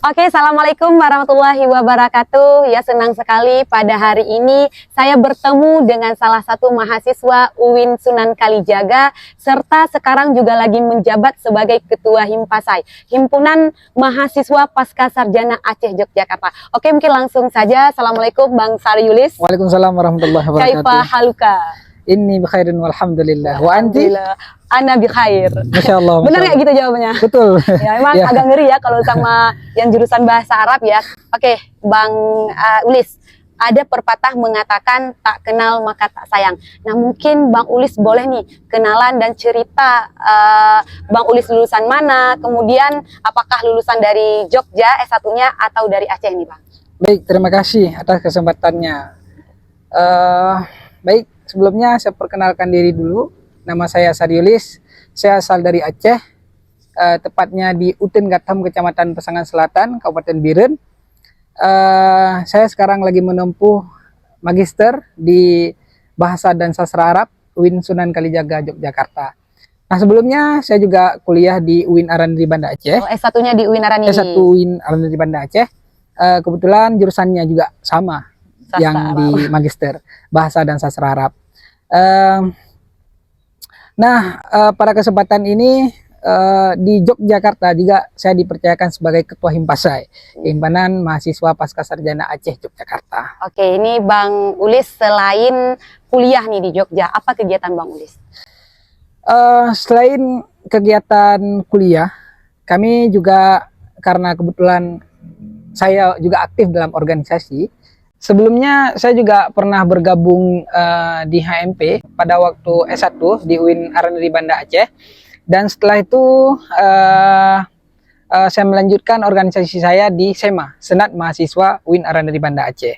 Oke, Assalamualaikum warahmatullahi wabarakatuh. Ya, senang sekali pada hari ini saya bertemu dengan salah satu mahasiswa UIN Sunan Kalijaga, serta sekarang juga lagi menjabat sebagai Ketua Himpasai, Himpunan Mahasiswa Pasca Sarjana Aceh Yogyakarta. Oke, mungkin langsung saja. Assalamualaikum Bang Sariulis. Waalaikumsalam warahmatullahi wabarakatuh. Kaifa haluka? Inni bikhairin walhamdulillah. Wa anti? Ana bikhair. Masya Allah. Benar nggak gitu jawabannya? Betul. Ya, memang agak ngeri ya kalau sama yang jurusan bahasa Arab ya. Oke, Bang Ulis, ada pepatah mengatakan tak kenal maka tak sayang. Nah, mungkin Bang Ulis boleh nih kenalan dan cerita Bang Ulis lulusan mana, kemudian apakah lulusan dari Jogja S1-nya atau dari Aceh nih, Bang? Baik, terima kasih atas kesempatannya. Baik, sebelumnya saya perkenalkan diri dulu. Nama saya Sariulis, saya asal dari Aceh, tepatnya di Utin Gatham, Kecamatan Pasangan Selatan, Kabupaten Biren. Saya sekarang lagi menempuh magister di Bahasa dan Sastra Arab UIN Sunan Kalijaga, Yogyakarta. Nah, sebelumnya saya juga kuliah di UIN Araniri Banda Aceh. Oh, S1-nya di UIN Araniri. S1 UIN Araniri Banda Aceh. Kebetulan jurusannya juga sama, Sastra yang Arab. di magister Bahasa dan Sastra Arab. Pada kesempatan ini di Yogyakarta juga saya dipercayakan sebagai Ketua Himpasai, Himpunan Mahasiswa Pasca Sarjana Aceh Yogyakarta. Oke, ini Bang Ulis selain kuliah nih di Jogja, apa kegiatan Bang Ulis? Selain kegiatan kuliah, kami juga karena kebetulan saya juga aktif dalam organisasi. Sebelumnya saya juga pernah bergabung di HMP pada waktu S1 di UIN Araniri Banda Aceh, dan setelah itu saya melanjutkan organisasi saya di SEMA, Senat Mahasiswa UIN Araniri Banda Aceh.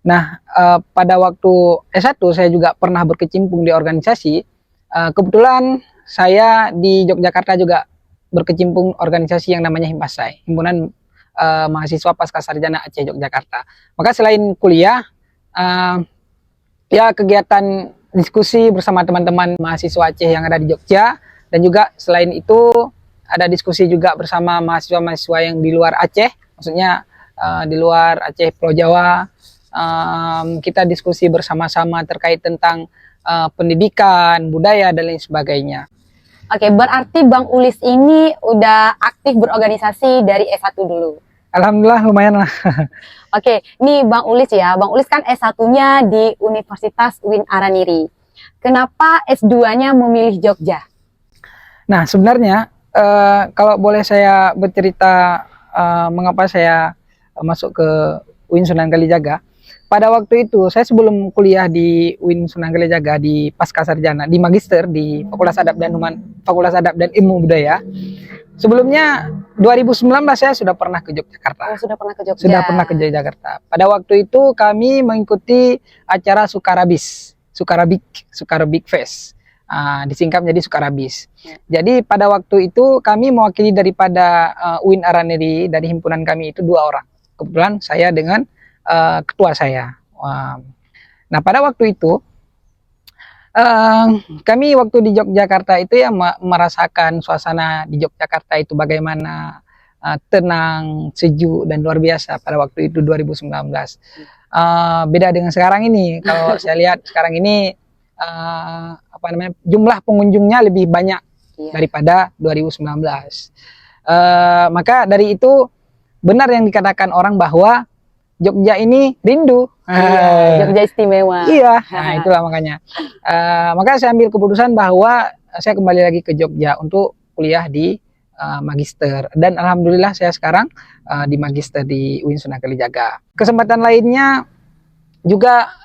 Nah, pada waktu S1 saya juga pernah berkecimpung di organisasi. Kebetulan saya di Yogyakarta juga berkecimpung organisasi yang namanya Himpasai, Himpunan Mahasiswa Pasca Sarjana Aceh Yogyakarta. Maka selain kuliah, ya kegiatan diskusi bersama teman-teman mahasiswa Aceh yang ada di Jogja, dan juga selain itu ada diskusi juga bersama mahasiswa-mahasiswa yang di luar Aceh, maksudnya di luar Aceh Pulau Jawa. Kita diskusi bersama-sama terkait tentang pendidikan, budaya, dan lain sebagainya. Oke, berarti Bang Ulis ini udah aktif berorganisasi dari S1 dulu. Alhamdulillah lumayan lah. Oke, nih Bang Ulis ya. Bang Ulis kan S1-nya di Universitas UIN Araniri. Kenapa S2-nya memilih Jogja? Nah, sebenarnya kalau boleh saya bercerita mengapa saya masuk ke UIN Sunan Kalijaga. Pada waktu itu, saya sebelum kuliah di UIN Sunan Kalijaga di Pasca Sarjana, di Magister di Fakultas Adab dan Ilmu Budaya. Sebelumnya 2019 saya sudah pernah ke Yogyakarta. Oh, sudah pernah ke Jogja. Sudah pernah ke Yogyakarta. Pada waktu itu kami mengikuti acara Sukarabik Fest. Disingkat menjadi Sukarabis. Jadi pada waktu itu kami mewakili daripada UIN Araniri, dari himpunan kami itu 2 orang. Kebetulan saya dengan ketua saya. Nah, pada waktu itu kami waktu di Yogyakarta itu ya merasakan suasana di Yogyakarta itu bagaimana tenang, sejuk, dan luar biasa pada waktu itu 2019. Beda dengan sekarang ini. Kalau saya lihat sekarang ini jumlah pengunjungnya lebih banyak daripada 2019. Maka dari itu benar yang dikatakan orang bahwa Jogja ini rindu. Iya, Jogja istimewa. Iya, nah itulah makanya. Maka saya ambil keputusan bahwa saya kembali lagi ke Jogja untuk kuliah di magister. Dan alhamdulillah saya sekarang di magister di UIN Sunan Kalijaga. Kesempatan lainnya juga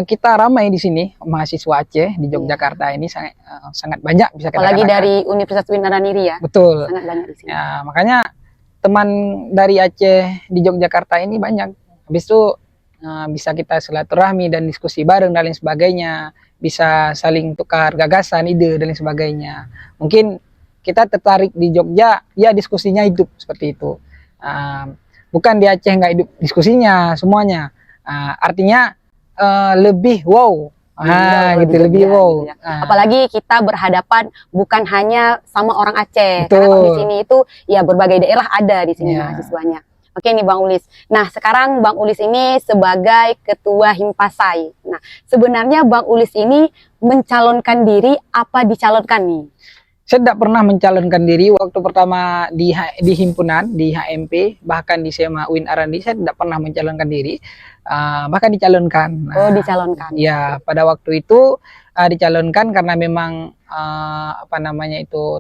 kita ramai di sini, mahasiswa Aceh di Yogyakarta ini sangat banyak bisa kita Apalagi katakan. dari Universitas UIN Araniri ya. Betul. Sangat banyak di sini. Ya, makanya teman dari Aceh di Yogyakarta ini banyak. Habis itu bisa kita silaturahmi dan diskusi bareng dan lain sebagainya. Bisa saling tukar gagasan, ide dan lain sebagainya. Mungkin kita tertarik di Jogja, ya diskusinya hidup seperti itu. Bukan di Aceh nggak hidup diskusinya semuanya. Artinya lebih wow gitu lebih Jogja, wow. gitu ya. Apalagi kita berhadapan bukan hanya sama orang Aceh, Betul. karena kalau di sini itu ya berbagai daerah ada di sini Ya. mahasiswanya. Oke nih Bang Ulis. Nah sekarang Bang Ulis ini sebagai ketua Himpasai. Nah sebenarnya Bang Ulis ini mencalonkan diri apa dicalonkan nih? Saya tidak pernah mencalonkan diri waktu pertama di himpunan, di HMP, bahkan di SMA UIN Arandi, saya tidak pernah mencalonkan diri, bahkan dicalonkan. Oh dicalonkan. Ya, pada waktu itu dicalonkan karena memang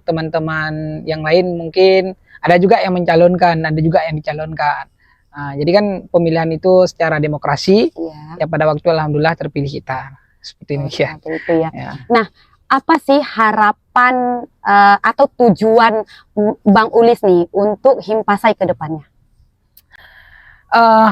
teman-teman yang lain mungkin ada juga yang mencalonkan, ada juga yang dicalonkan. Jadi kan pemilihan itu secara demokrasi, ya pada waktu alhamdulillah terpilih kita seperti ini ya. Itu ya. Nah, apa sih harapan atau tujuan Bang Ulis nih untuk Himpasai ke depannya?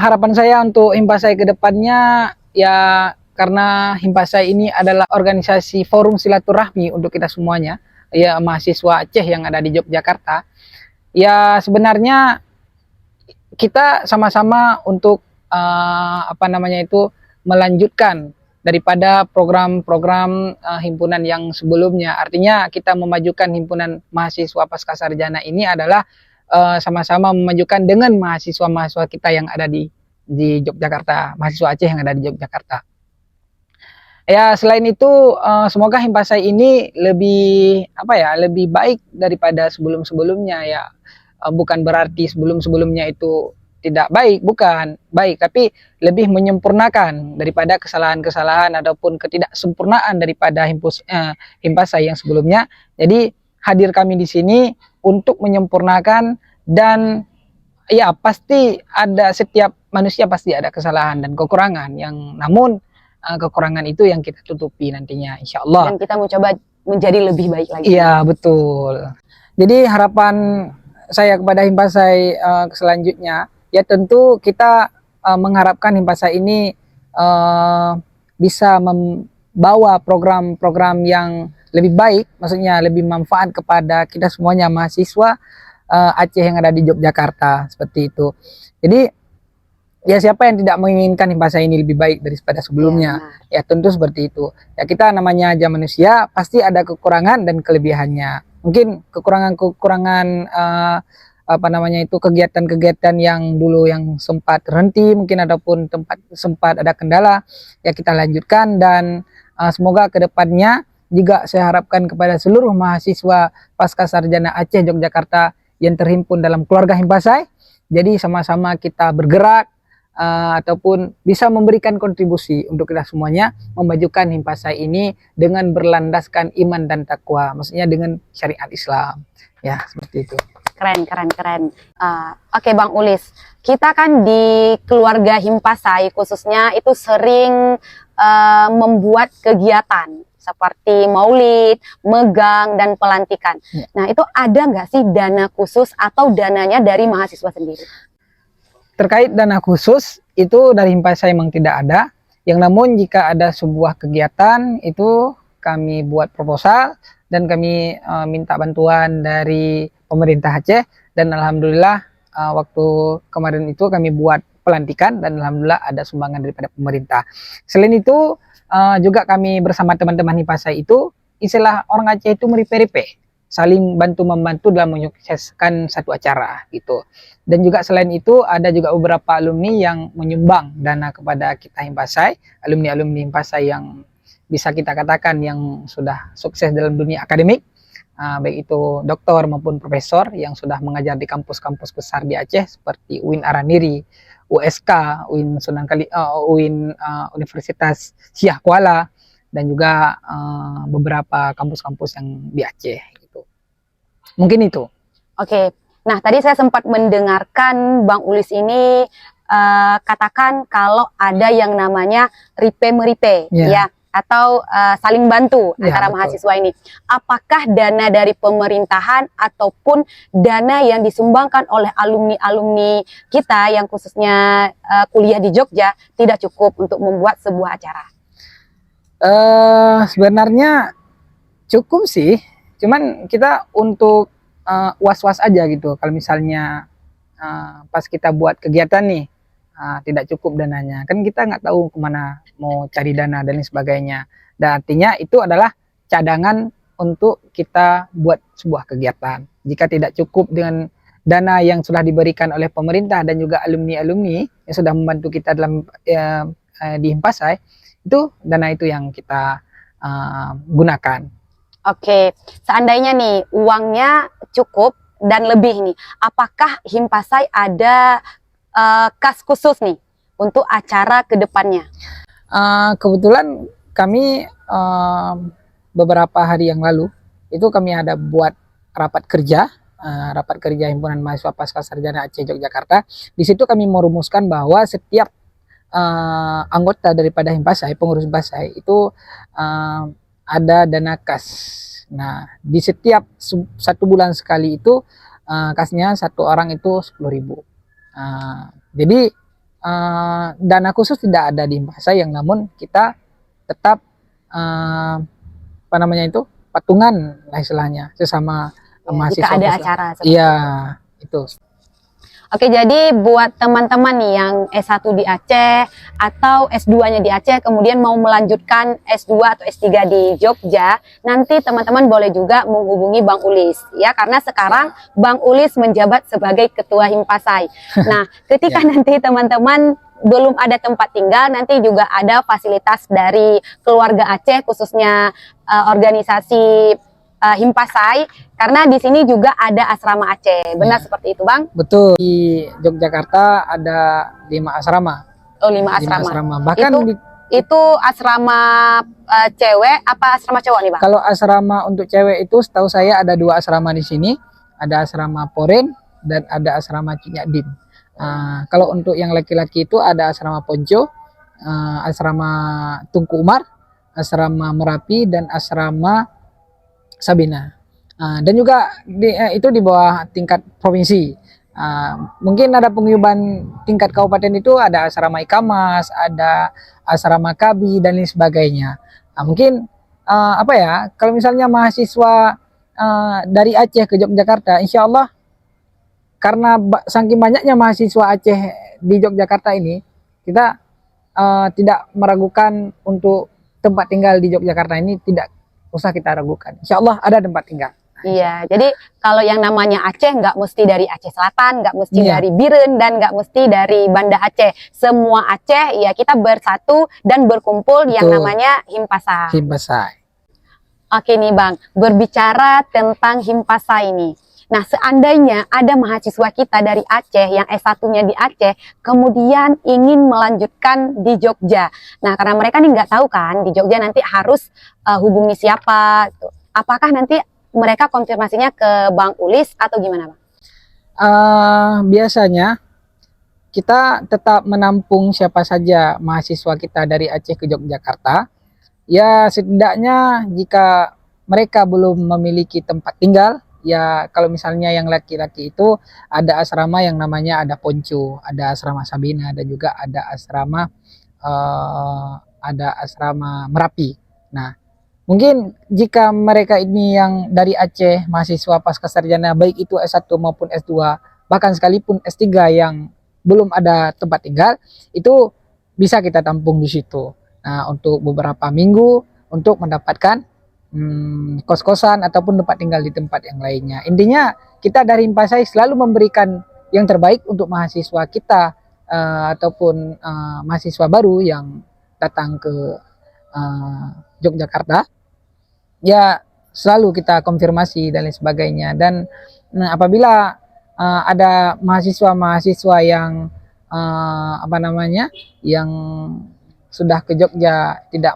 Harapan saya untuk Himpasai ke depannya ya karena Himpasai ini adalah organisasi forum silaturahmi untuk kita semuanya, ya mahasiswa Aceh yang ada di Yogyakarta. Ya sebenarnya kita sama-sama untuk melanjutkan daripada program-program himpunan yang sebelumnya. Artinya kita memajukan himpunan mahasiswa Pascasarjana ini adalah sama-sama memajukan dengan mahasiswa-mahasiswa kita yang ada di Yogyakarta, mahasiswa Aceh yang ada di Yogyakarta. Ya selain itu semoga Himpasai ini lebih baik daripada sebelum-sebelumnya ya. Bukan berarti sebelum-sebelumnya itu tidak baik, bukan baik, tapi lebih menyempurnakan daripada kesalahan-kesalahan ataupun ketidaksempurnaan daripada Himpasai yang sebelumnya. Jadi hadir kami di sini untuk menyempurnakan, dan ya pasti ada, setiap manusia pasti ada kesalahan dan kekurangan, yang namun kekurangan itu yang kita tutupi nantinya insya Allah. Dan kita mencoba menjadi lebih baik lagi. Iya betul. Jadi harapan saya kepada Himpasai selanjutnya, ya tentu kita mengharapkan Himpasai ini bisa membawa program-program yang lebih baik, maksudnya lebih manfaat kepada kita semuanya mahasiswa Aceh yang ada di Yogyakarta, seperti itu. Jadi ya siapa yang tidak menginginkan Himpasai ini lebih baik daripada sebelumnya? Ya tentu seperti itu. Ya kita namanya aja manusia, pasti ada kekurangan dan kelebihannya. Mungkin kekurangan-kekurangan kegiatan-kegiatan yang dulu yang sempat terhenti, mungkin ataupun sempat ada kendala, ya kita lanjutkan, dan semoga kedepannya juga saya harapkan kepada seluruh mahasiswa Pascasarjana Aceh Yogyakarta yang terhimpun dalam keluarga Himpasai, jadi sama-sama kita bergerak ataupun bisa memberikan kontribusi untuk kita semuanya memajukan Himpasai ini dengan berlandaskan iman dan takwa, maksudnya dengan syariat Islam, ya seperti itu. Keren. Oke Bang Ulis, kita kan di keluarga Himpasai khususnya itu sering membuat kegiatan seperti maulid, megang, dan pelantikan. Nah itu ada nggak sih dana khusus atau dananya dari mahasiswa sendiri? Terkait dana khusus itu dari Himpasai memang tidak ada. Yang namun jika ada sebuah kegiatan itu kami buat proposal dan kami minta bantuan dari pemerintah Aceh, dan alhamdulillah waktu kemarin itu kami buat pelantikan dan alhamdulillah ada sumbangan daripada pemerintah. Selain itu juga kami bersama teman-teman Himpasai itu, istilah orang Aceh itu meripe-ripe, saling bantu-membantu dalam menyukseskan satu acara gitu. Dan juga selain itu ada juga beberapa alumni yang menyumbang dana kepada kita Himpasai, alumni-alumni Himpasai yang bisa kita katakan yang sudah sukses dalam dunia akademik, baik itu doktor maupun profesor yang sudah mengajar di kampus-kampus besar di Aceh seperti UIN Araniri, USK, UIN Universitas Syah Kuala, dan juga beberapa kampus-kampus yang di Aceh gitu. Mungkin itu. Oke. Nah, tadi saya sempat mendengarkan Bang Ulis ini katakan kalau ada yang namanya ripe-meripe, ya, atau saling bantu antara mahasiswa ini. Apakah dana dari pemerintahan ataupun dana yang disumbangkan oleh alumni-alumni kita yang khususnya kuliah di Jogja tidak cukup untuk membuat sebuah acara? Sebenarnya cukup sih, cuman kita untuk was-was aja gitu. Kalau misalnya pas kita buat kegiatan nih, tidak cukup dananya. Kan kita nggak tahu kemana mau cari dana dan lain sebagainya. Dan artinya itu adalah cadangan untuk kita buat sebuah kegiatan. Jika tidak cukup dengan dana yang sudah diberikan oleh pemerintah dan juga alumni-alumni yang sudah membantu kita dalam di Himpasai, itu dana itu yang kita gunakan. Oke, seandainya nih uangnya cukup dan lebih nih, apakah Himpasai ada kas khusus nih untuk acara ke depannya? Kebetulan kami beberapa hari yang lalu itu kami ada buat rapat kerja Himpunan Mahasiswa Pascasarjana Aceh Yogyakarta. Di situ kami merumuskan bahwa setiap anggota daripada Himpasai, pengurus Himpasai itu ada dana kas. Nah, di setiap 1 bulan sekali itu kasnya satu orang itu 10.000. Jadi dana khusus tidak ada di Himpasai, yang namun kita tetap patungan lah istilahnya sesama mahasiswa. Jika ada acara. Iya, itu. Oke, jadi buat teman-teman nih yang S1 di Aceh atau S2-nya di Aceh kemudian mau melanjutkan S2 atau S3 di Jogja, nanti teman-teman boleh juga menghubungi Bang Ulis ya, karena sekarang Bang Ulis menjabat sebagai Ketua Himpasai. Nah, ketika nanti teman-teman belum ada tempat tinggal, nanti juga ada fasilitas dari keluarga Aceh, khususnya organisasi Himpasai, karena di sini juga ada asrama Aceh. Benar seperti itu, Bang? Betul. Di Yogyakarta ada 5 asrama. Oh, 5 asrama. Bahkan itu asrama cewek apa asrama cowok nih, Bang? Kalau asrama untuk cewek itu setahu saya ada 2 asrama di sini. Ada asrama Poren dan ada asrama Cinyadin. Kalau untuk yang laki-laki itu ada asrama Ponco, asrama Tungku Umar, asrama Merapi, dan asrama Sabina. Dan juga itu di bawah tingkat provinsi. Mungkin ada penguyuban tingkat kabupaten, itu ada asrama Ikamas, ada asrama Kabi dan lain sebagainya. Mungkin kalau misalnya mahasiswa dari Aceh ke Yogyakarta, insya Allah karena saking banyaknya mahasiswa Aceh di Yogyakarta ini, kita tidak meragukan untuk tempat tinggal di Yogyakarta ini, tidak usah kita ragukan. Insya Allah ada tempat tinggal. Iya, jadi kalau yang namanya Aceh nggak mesti dari Aceh Selatan, nggak mesti dari Biren, dan nggak mesti dari Banda Aceh. Semua Aceh ya kita bersatu dan berkumpul. Betul. Yang namanya Himpasai. Himpasai. Oke nih Bang, berbicara tentang Himpasai ini. Nah, seandainya ada mahasiswa kita dari Aceh yang S1-nya di Aceh, kemudian ingin melanjutkan di Jogja. Nah, karena mereka nih nggak tahu kan, di Jogja nanti harus hubungi siapa. Apakah nanti mereka konfirmasinya ke Bang Ulis atau gimana, Bang? Biasanya kita tetap menampung siapa saja mahasiswa kita dari Aceh ke Yogyakarta. Ya, setidaknya jika mereka belum memiliki tempat tinggal, ya kalau misalnya yang laki-laki itu ada asrama yang namanya ada Ponco, ada asrama Sabina, dan juga ada asrama Merapi. Nah, mungkin jika mereka ini yang dari Aceh, mahasiswa pascasarjana, baik itu S1 maupun S2, bahkan sekalipun S3 yang belum ada tempat tinggal, itu bisa kita tampung di situ. Nah, untuk beberapa minggu untuk mendapatkan kos-kosan ataupun tempat tinggal di tempat yang lainnya. Intinya kita dari Himpasai selalu memberikan yang terbaik untuk mahasiswa kita ataupun mahasiswa baru yang datang ke Yogyakarta. Ya, selalu kita konfirmasi dan lain sebagainya. Dan apabila ada mahasiswa-mahasiswa yang yang sudah ke Jogja tidak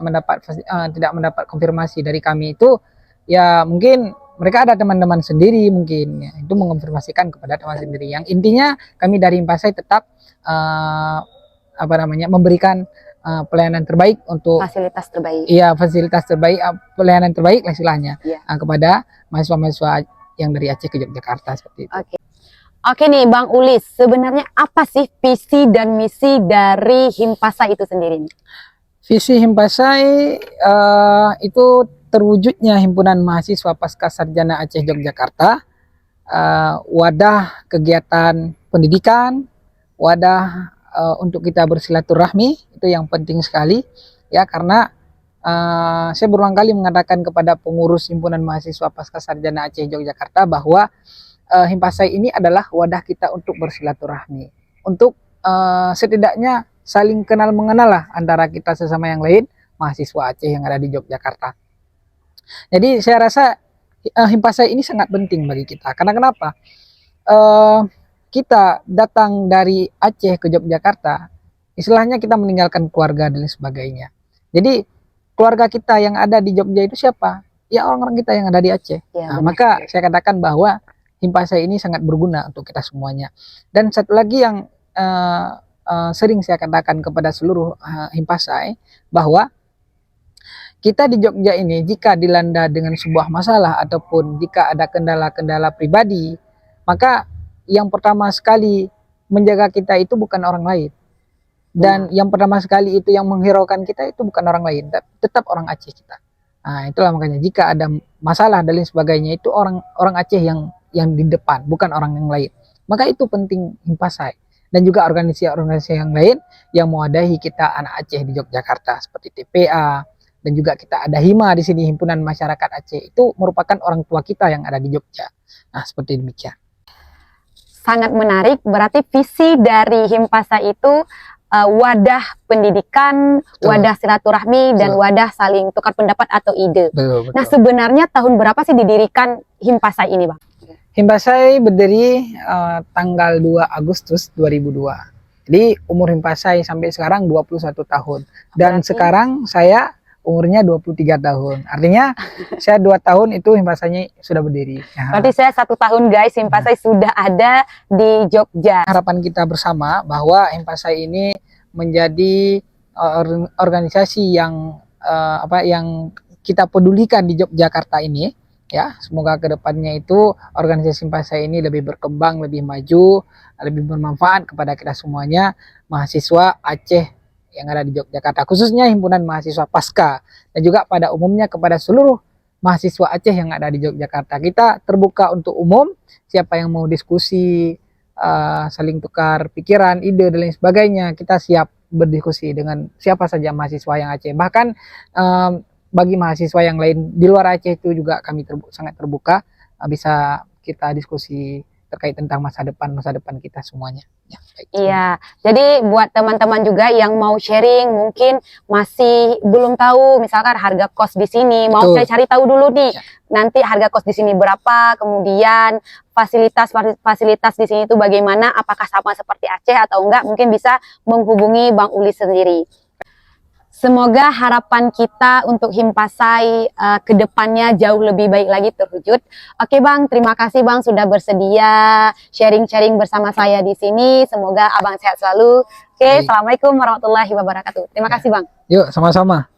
mendapat konfirmasi dari kami, itu ya mungkin mereka ada teman-teman sendiri, mungkin ya, itu mengonfirmasikan kepada teman sendiri. Yang intinya kami dari Himpasai tetap memberikan pelayanan terbaik untuk fasilitas terbaik. Iya, fasilitas terbaik, pelayanan terbaik lah istilahnya kepada mahasiswa-mahasiswa yang dari Aceh ke Yogyakarta seperti itu. Oke nih Bang Ulis, sebenarnya apa sih visi dan misi dari Himpasai itu sendiri? Visi Himpasai itu terwujudnya Himpunan Mahasiswa Pascasarjana Aceh Yogyakarta, wadah kegiatan pendidikan, wadah untuk kita bersilaturahmi itu yang penting sekali ya, karena saya berulang kali mengatakan kepada pengurus himpunan mahasiswa pasca sarjana Aceh Yogyakarta bahwa Himpasai ini adalah wadah kita untuk bersilaturahmi, untuk setidaknya saling kenal mengenal lah antara kita sesama yang lain mahasiswa Aceh yang ada di Yogyakarta. Jadi saya rasa Himpasai ini sangat penting bagi kita, karena kenapa? Kita datang dari Aceh ke Yogyakarta, istilahnya kita meninggalkan keluarga dan sebagainya. Jadi keluarga kita yang ada di Jogja itu siapa? Ya orang-orang kita yang ada di Aceh. Ya, Maka saya katakan bahwa Himpasai ini sangat berguna untuk kita semuanya. Dan satu lagi yang sering saya katakan kepada seluruh Himpasai, bahwa kita di Jogja ini jika dilanda dengan sebuah masalah ataupun jika ada kendala-kendala pribadi, maka yang pertama sekali menjaga kita itu bukan orang lain. Dan yang pertama sekali itu yang menghiraukan kita itu bukan orang lain, tetap orang Aceh kita. Nah, itulah makanya jika ada masalah dan lain sebagainya itu orang Aceh yang di depan, bukan orang yang lain. Maka itu penting Himpasai dan juga organisasi yang lain yang mewadahi kita anak Aceh di Yogyakarta seperti TPA, dan juga kita ada HIMA di sini, Himpunan Masyarakat Aceh, itu merupakan orang tua kita yang ada di Jogja. Nah, seperti demikian. Sangat menarik, berarti visi dari Himpasai itu wadah pendidikan, Betul. wadah silaturahmi, dan Betul. wadah saling tukar pendapat atau ide. Betul. Nah, sebenarnya tahun berapa sih didirikan Himpasai ini, Bang? Himpasai berdiri tanggal 2 Agustus 2002. Jadi umur Himpasai sampai sekarang 21 tahun. Dan Berarti sekarang saya umurnya 23 tahun. Artinya saya 2 tahun itu Himpasainya sudah berdiri. berarti saya 1 tahun guys, Himpasai sudah ada di Jogja. Harapan kita bersama bahwa Himpasai ini menjadi organisasi yang yang kita pedulikan di Yogyakarta ini, ya. Semoga kedepannya itu organisasi Himpasai ini lebih berkembang, lebih maju, lebih bermanfaat kepada kita semuanya mahasiswa Aceh yang ada di Yogyakarta, khususnya himpunan mahasiswa pasca, dan juga pada umumnya kepada seluruh mahasiswa Aceh yang ada di Yogyakarta. Kita terbuka untuk umum, siapa yang mau diskusi, saling tukar pikiran, ide dan lain sebagainya, kita siap berdiskusi dengan siapa saja mahasiswa yang Aceh. Bahkan bagi mahasiswa yang lain di luar Aceh itu juga kami sangat terbuka, bisa kita diskusi terkait tentang masa depan kita semuanya. Ya, baik. Iya, jadi buat teman-teman juga yang mau sharing, mungkin masih belum tahu, misalkan harga kos di sini, mau Betul. saya cari tahu dulu nih, Ya. nanti harga kos di sini berapa, kemudian fasilitas di sini itu bagaimana, apakah sama seperti Aceh atau enggak, mungkin bisa menghubungi Bang Uli sendiri. Semoga harapan kita untuk Himpasai ke depannya jauh lebih baik lagi terwujud. Oke Bang, terima kasih Bang sudah bersedia sharing-sharing bersama saya di sini. Semoga Abang sehat selalu. Oke, Baik. Assalamualaikum warahmatullahi wabarakatuh. Terima kasih Bang. Yuk, sama-sama.